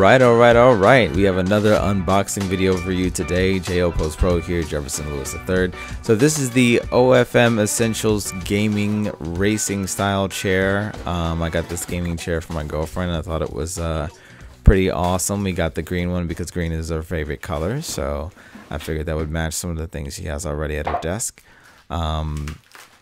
All right. We have another unboxing video for you today. JO Post Pro here, Jefferson Lewis III. So this is the OFM Essentials Gaming Racing Style Chair. I got this gaming chair for my girlfriend. I thought it was pretty awesome. We got the green one because green is her favorite color. So I figured that would match some of the things she has already at her desk.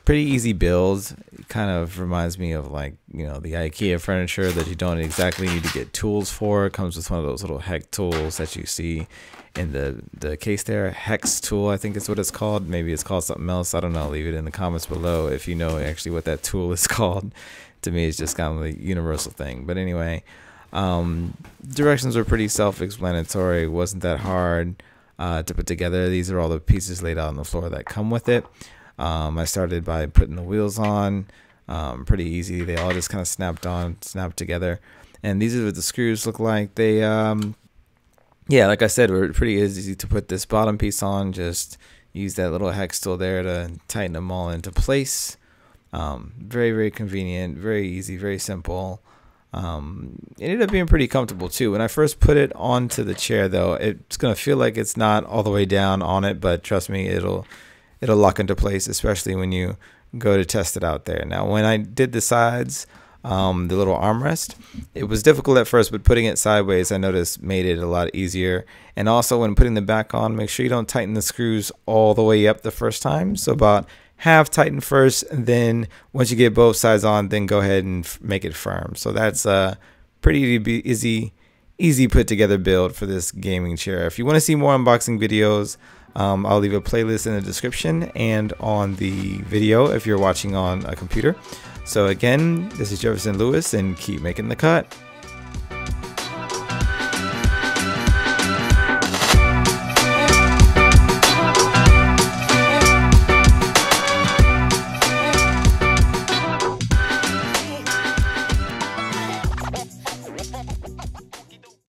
Pretty easy build. It kind of reminds me of, like, you know, the IKEA furniture that you don't exactly need to get tools for. It comes with one of those little hex tools that you see in the case there. Hex tool, I think is what it's called. Maybe it's called something else. I don't know. Leave it in the comments below if you know actually what that tool is called. To me, it's just kind of a universal thing. But anyway, directions are pretty self-explanatory. It wasn't that hard to put together. These are all the pieces laid out on the floor that come with it. I started by putting the wheels on. Pretty easy. They all just kind of snapped together. And these are what the screws look like. They, yeah, like I said, were pretty easy to put this bottom piece on. Just use that little hex tool there to tighten them all into place. Very, very convenient, very easy, very simple. It ended up being pretty comfortable too. When I first put it onto the chair, though, it's gonna feel like it's not all the way down on it, but trust me, it'll lock into place, especially when you go to test it out there. Now, when I did the sides, the little armrest, it was difficult at first, but putting it sideways, I noticed, made it a lot easier. And also, when putting the back on, make sure you don't tighten the screws all the way up the first time. So about half tighten first, and then once you get both sides on, then go ahead and make it firm. So that's a pretty easy put together build for this gaming chair. If you want to see more unboxing videos, I'll leave a playlist in the description and on the video if you're watching on a computer. So again, this is Jefferson Lewis, and keep making the cut.